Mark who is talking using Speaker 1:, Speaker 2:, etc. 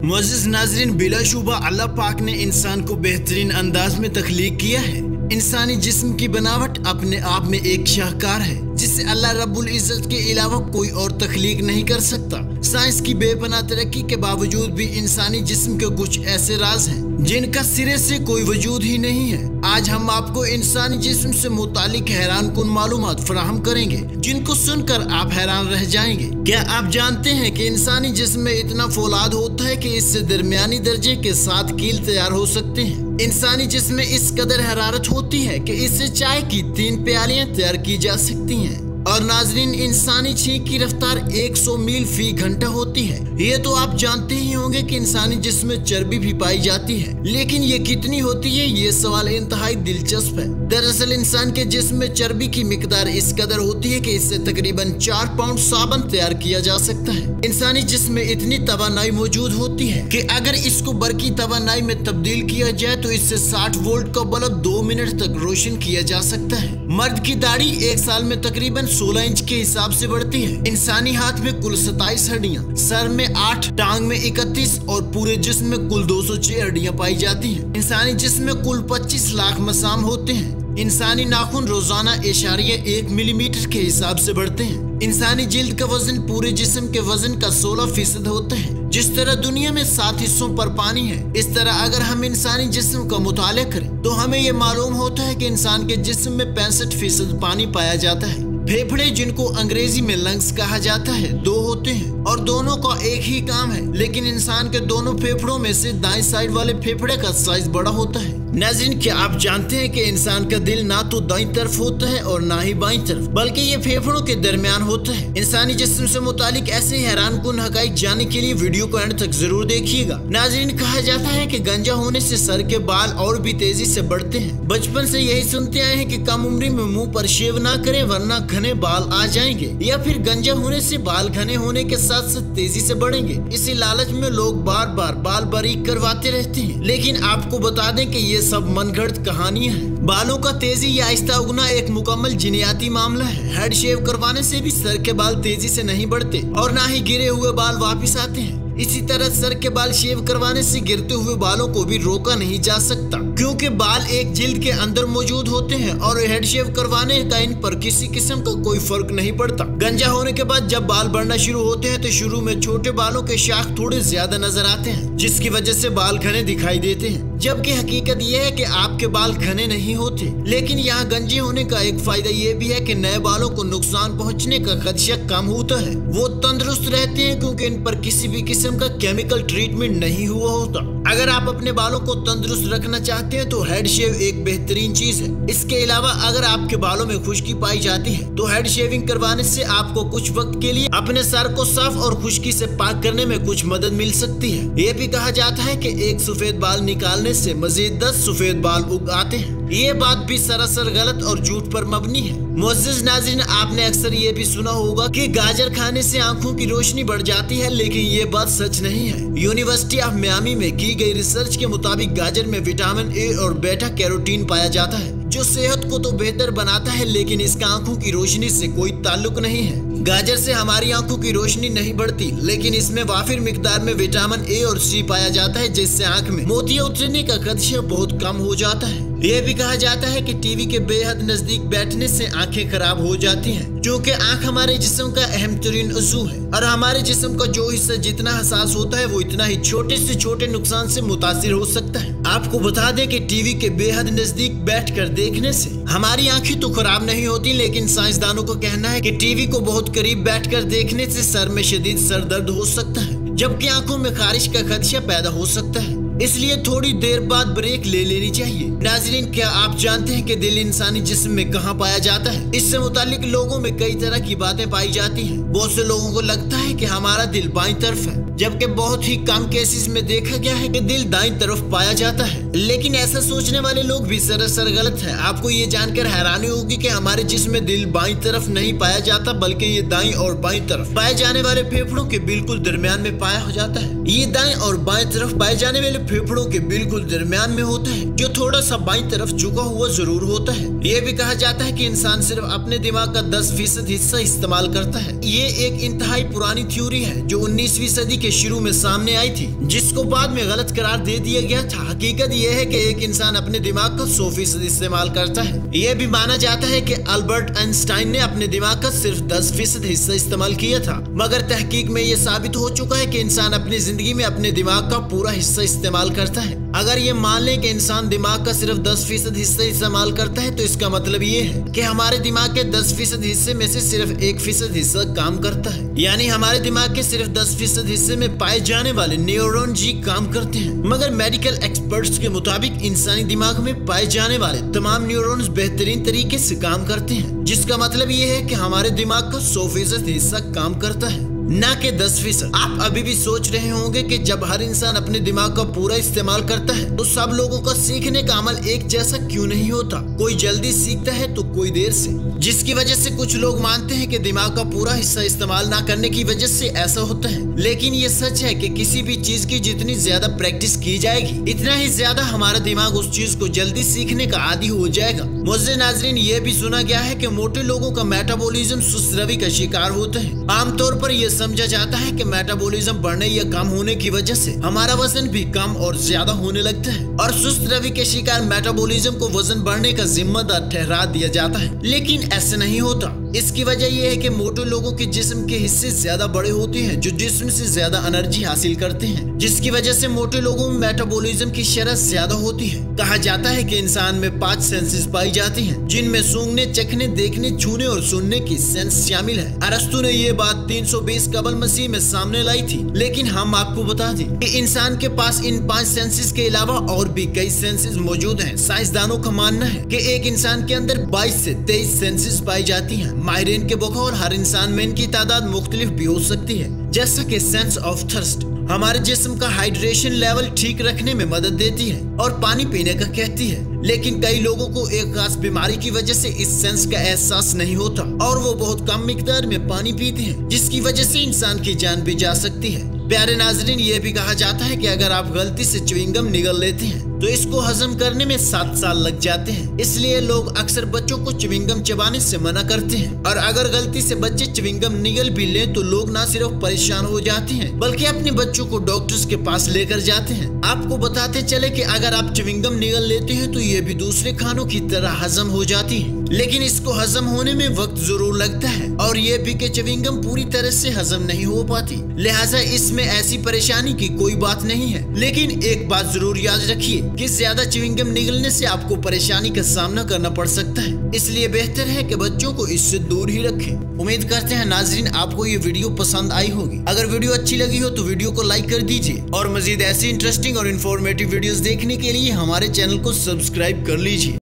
Speaker 1: मुअज़्ज़िज़ नाज़रीन, बिलाशुबा अल्लाह पाक ने इंसान को बेहतरीन अंदाज में तख्लीक किया है। इंसानी जिस्म की बनावट अपने आप में एक शाहकार है जिसे अल्लाह रब्बुल इज़्ज़त के अलावा कोई और तख्लीक नहीं कर सकता। साइंस की बेपनाह तरक्की के बावजूद भी इंसानी जिस्म के कुछ ऐसे राज हैं जिनका सिरे से कोई वजूद ही नहीं है। आज हम आपको इंसानी जिस्म से मुतालिक हैरान कुन मालूमात फराहम करेंगे जिनको सुनकर आप हैरान रह जाएंगे। क्या आप जानते हैं कि इंसानी जिस्म में इतना फौलाद होता है कि इससे दरमियानी दर्जे के 7 कील तैयार हो सकते हैं। इंसानी जिस्म में इस कदर हरारत होती है कि इससे चाय की 3 प्यालियां तैयार की जा सकती हैं। और नाजरीन, इंसानी छींक की रफ्तार 100 मील फी घंटा होती है। ये तो आप जानते ही होंगे कि इंसानी जिस्म में चर्बी भी पाई जाती है, लेकिन ये कितनी होती है, ये सवाल इंतहाई दिलचस्प है। दरअसल इंसान के जिस्म में चर्बी की मिकदार इस कदर होती है कि इससे तकरीबन 4 पाउंड साबुन तैयार किया जा सकता है। इंसानी जिस्म में इतनी तवानाई मौजूद होती है कि अगर इसको बरकी तवानाई में तब्दील किया जाए तो इससे 60 वोल्ट का बल्ब 2 मिनट तक रोशन किया जा सकता है। मर्द की दाढ़ी 1 साल में तकरीबन 16 इंच के हिसाब से बढ़ती है। इंसानी हाथ में कुल 27 हड्डियां, सर में 8, टांग में 31 और पूरे जिस्म में कुल 206 हड्डियां पाई जाती हैं। इंसानी जिस्म में कुल 25 लाख मसाम होते हैं। इंसानी नाखून रोजाना 1 मिलीमीटर के हिसाब से बढ़ते हैं। इंसानी जिल्द का वजन पूरे जिस्म के वजन का 16% होता है। जिस तरह दुनिया में 7 हिस्सों पर पानी है, इस तरह अगर हम इंसानी जिस्म का मुताला करें तो हमें ये मालूम होता है कि इंसान के जिस्म में 65% पानी पाया जाता है। फेफड़े, जिनको अंग्रेजी में लंग्स कहा जाता है, 2 होते हैं और दोनों का एक ही काम है, लेकिन इंसान के दोनों फेफड़ों में से दाएं साइड वाले फेफड़े का साइज बड़ा होता है। नाज़रीन, क्या आप जानते हैं कि इंसान का दिल ना तो दाईं तरफ होता है और ना ही बाईं तरफ, बल्कि ये फेफड़ों के दरमियान होता है। इंसानी जिस्म से मुतालिक ऐसे हैरान कुन हकाइक जानने के लिए वीडियो को एंड तक जरूर देखिएगा। नाज़रीन, कहा जाता है कि गंजा होने से सर के बाल और भी तेजी से बढ़ते हैं। बचपन से यही सुनते आए हैं कि कम उम्र में मुंह पर शेव ना करें वरना घने बाल आ जाएंगे, या फिर गंजा होने से बाल घने होने के साथ साथ तेजी से बढ़ेंगे। इसी लालच में लोग बार बार बाल बारीक करवाते रहते हैं, लेकिन आपको बता दें कि ये सब मनगढ़ंत कहानियां हैं। बालों का तेजी या आहिस्ता उगना एक मुकम्मल जिनियाती मामला है। हेड शेव करवाने से भी सर के बाल तेजी से नहीं बढ़ते और ना ही गिरे हुए बाल वापिस आते हैं। इसी तरह सर के बाल शेव करवाने से गिरते हुए बालों को भी रोका नहीं जा सकता, क्योंकि बाल एक जिल्द के अंदर मौजूद होते हैं और हेड शेव करवाने का इन पर किसी किस्म का कोई फर्क नहीं पड़ता। गंजा होने के बाद जब बाल बढ़ना शुरू होते हैं तो शुरू में छोटे बालों के शाख थोड़े ज्यादा नजर आते हैं, जिसकी वजह से बाल घने दिखाई देते हैं, जबकि हकीकत यह है कि आपके बाल घने नहीं होते। लेकिन यहाँ गंजे होने का एक फायदा ये भी है कि नए बालों को नुकसान पहुँचने का खदशा कम होता है। वो तंदुरुस्त रहते हैं क्योंकि इन पर किसी भी किस्म का केमिकल ट्रीटमेंट नहीं हुआ होता। अगर आप अपने बालों को तंदुरुस्त रखना चाहते हैं तो हेड शेव एक बेहतरीन चीज है। इसके अलावा अगर आपके बालों में खुश्की पाई जाती है तो हेड शेविंग करवाने से आपको कुछ वक्त के लिए अपने सर को साफ और खुश्की से पाक करने में कुछ मदद मिल सकती है। ये भी कहा जाता है कि एक सफेद बाल निकालने से मजीद 10 सफेद बाल उग आते हैं। ये बात भी सरासर गलत और झूठ पर मबनी है। मुअज़्ज़िज़ नाज़रीन, आपने अक्सर ये भी सुना होगा कि गाजर खाने से आंखों की रोशनी बढ़ जाती है, लेकिन ये बात सच नहीं है। यूनिवर्सिटी ऑफ मियामी में की गई रिसर्च के मुताबिक गाजर में विटामिन ए और बीटा कैरोटीन पाया जाता है, जो सेहत को तो बेहतर बनाता है, लेकिन इसका आंखों की रोशनी से कोई ताल्लुक नहीं है। गाजर से हमारी आंखों की रोशनी नहीं बढ़ती, लेकिन इसमें वाफिर मिकदार में विटामिन ए और सी पाया जाता है, जिससे आंख में मोतिया उतरने का खदशा बहुत कम हो जाता है। यह भी कहा जाता है कि टीवी के बेहद नजदीक बैठने से आंखें खराब हो जाती हैं, क्योंकि आंख हमारे जिस्म का अहम तरीन उज़्व है और हमारे जिस्म का जो हिस्सा जितना हसास होता है वो इतना ही छोटे से छोटे नुकसान से मुतासिर हो सकता है। आपको बता दें कि टीवी के बेहद नजदीक बैठकर देखने से हमारी आंखें तो खराब नहीं होती, लेकिन साइंसदानों का कहना है कि टीवी को बहुत करीब बैठकर देखने से सर में शदीद सर दर्द हो सकता है, जबकि आंखों में खारिश का खदशा पैदा हो सकता है। इसलिए थोड़ी देर बाद ब्रेक ले लेनी चाहिए। नाज़रीन, क्या आप जानते हैं कि दिल इंसानी जिस्म में कहाँ पाया जाता है? इससे मुतालिक लोगों में कई तरह की बातें पाई जाती हैं। बहुत से लोगों को लगता है कि हमारा दिल बाईं तरफ है, जबकि बहुत ही कम केसेस में देखा गया है कि दिल दाईं तरफ पाया जाता है। लेकिन ऐसा सोचने वाले लोग भी सरासर गलत है। आपको ये जानकर हैरानी होगी कि हमारे जिस्म में दिल बाईं तरफ नहीं पाया जाता, बल्कि ये दाईं और बाईं तरफ पाए जाने वाले फेफड़ों के बिल्कुल दरमियान में पाया जाता है। ये दाएं और बाएं तरफ पाए जाने वाले फेफड़ों के बिल्कुल दरमियान में होता है, जो थोड़ा सा बाईं तरफ झुका हुआ जरूर होता है। ये भी कहा जाता है कि इंसान सिर्फ अपने दिमाग का 10% हिस्सा इस्तेमाल करता है। ये एक इंतहाई पुरानी थ्योरी है जो 19वीं सदी के शुरू में सामने आई थी, जिसको बाद में गलत करार दे दिया गया था। हकीकत यह है कि एक इंसान अपने दिमाग का 100% इस्तेमाल करता है। यह भी माना जाता है कि अल्बर्ट आइंस्टाइन ने अपने दिमाग का सिर्फ 10% हिस्सा इस्तेमाल किया था, मगर तहकीक में यह साबित हो चुका है कि इंसान अपनी जिंदगी में अपने दिमाग का पूरा हिस्सा इस्तेमाल करता है। अगर ये मान लें कि इंसान दिमाग का सिर्फ 10% हिस्सा इस्तेमाल करता है, तो इसका मतलब ये है कि हमारे दिमाग के 10% हिस्से में से सिर्फ 1% हिस्सा काम करता है। यानी हमारे दिमाग के सिर्फ 10% हिस्से में पाए जाने वाले न्यूरॉन जी काम करते हैं, मगर मेडिकल एक्सपर्ट्स के मुताबिक इंसानी दिमाग में पाए जाने वाले तमाम न्यूरॉन्स बेहतरीन तरीके से काम करते हैं, जिसका मतलब ये है कि हमारे दिमाग का 100% हिस्सा काम करता है, न कि 10%। आप अभी भी सोच रहे होंगे कि जब हर इंसान अपने दिमाग का पूरा इस्तेमाल करता है तो सब लोगों का सीखने का अमल एक जैसा क्यों नहीं होता? कोई जल्दी सीखता है तो कोई देर से, जिसकी वजह से कुछ लोग मानते हैं कि दिमाग का पूरा हिस्सा इस्तेमाल ना करने की वजह से ऐसा होता है। लेकिन ये सच है कि किसी भी चीज की जितनी ज्यादा प्रैक्टिस की जाएगी, इतना ही ज्यादा हमारा दिमाग उस चीज को जल्दी सीखने का आदी हो जाएगा। मुझे नाजरीन, ये भी सुना गया है कि मोटे लोगों का मेटाबॉलिज्म सुस्त रवि का शिकार होता है। आमतौर पर यह समझा जाता है कि मेटाबॉलिज्म बढ़ने या कम होने की वजह से हमारा वजन भी कम और ज्यादा होने लगता है, और सुस्त रवि के शिकार मेटाबॉलिज्म को वजन बढ़ने का जिम्मेदार ठहरा दिया जाता है। लेकिन ऐसा नहीं होता। इसकी वजह यह है कि मोटे लोगों के जिस्म के हिस्से ज्यादा बड़े होते हैं, जो जिस्म से ज्यादा एनर्जी हासिल करते हैं, जिसकी वजह से मोटे लोगों में मेटाबॉलिज्म की शरह ज्यादा होती है। कहा जाता है कि इंसान में 5 सेंसेस पाई जाती हैं, जिनमें सूंघने, चखने, देखने, छूने और सुनने की सेंस शामिल है। अरस्तु ने ये बात 320 कबल मसीह में सामने लाई थी, लेकिन हम आपको बता दें कि इंसान के पास इन 5 सेंसेस के अलावा और भी कई सेंसेस मौजूद हैं। साइंसदानों का मानना है कि एक इंसान के अंदर 22 से 23 सेंसेस पाई जाती हैं। माहिरीन के बकौल हर इंसान में इनकी तादाद मुख्तलिफ भी हो सकती है, जैसा कि सेंस ऑफ थर्स्ट हमारे जिस्म का हाइड्रेशन लेवल ठीक रखने में मदद देती है और पानी पीने का कहती है। लेकिन कई लोगों को एक खास बीमारी की वजह से इस सेंस का एहसास नहीं होता और वो बहुत कम मिकदार में पानी पीते हैं, जिसकी वजह से इंसान की जान भी जा सकती है। प्यारे नाजरीन, ये भी कहा जाता है कि अगर आप गलती से च्युइंगम निगल लेते हैं तो इसको हजम करने में 7 साल लग जाते हैं। इसलिए लोग अक्सर बच्चों को च्युइंगम चबाने से मना करते हैं, और अगर गलती से बच्चे च्युइंगम निगल भी लें तो लोग न सिर्फ परेशान हो जाते हैं बल्कि अपने बच्चों को डॉक्टर्स के पास लेकर जाते हैं। आपको बताते चले कि अगर आप च्युइंगम निगल लेते हैं तो ये भी दूसरे खानों की तरह हजम हो जाती है, लेकिन इसको हजम होने में वक्त जरूर लगता है, और ये भी कि च्युइंगम पूरी तरह से हजम नहीं हो पाती। लिहाजा इसमें ऐसी परेशानी की कोई बात नहीं है। लेकिन एक बात जरूर याद रखिए कि ज्यादा च्युइंगम निगलने से आपको परेशानी का सामना करना पड़ सकता है, इसलिए बेहतर है कि बच्चों को इससे दूर ही रखें। उम्मीद करते हैं नाजरीन आपको ये वीडियो पसंद आई होगी। अगर वीडियो अच्छी लगी हो तो वीडियो को लाइक कर दीजिए, और मजीद ऐसी इंटरेस्टिंग और इन्फॉर्मेटिव वीडियोस देखने के लिए हमारे चैनल को सब्सक्राइब कर लीजिए।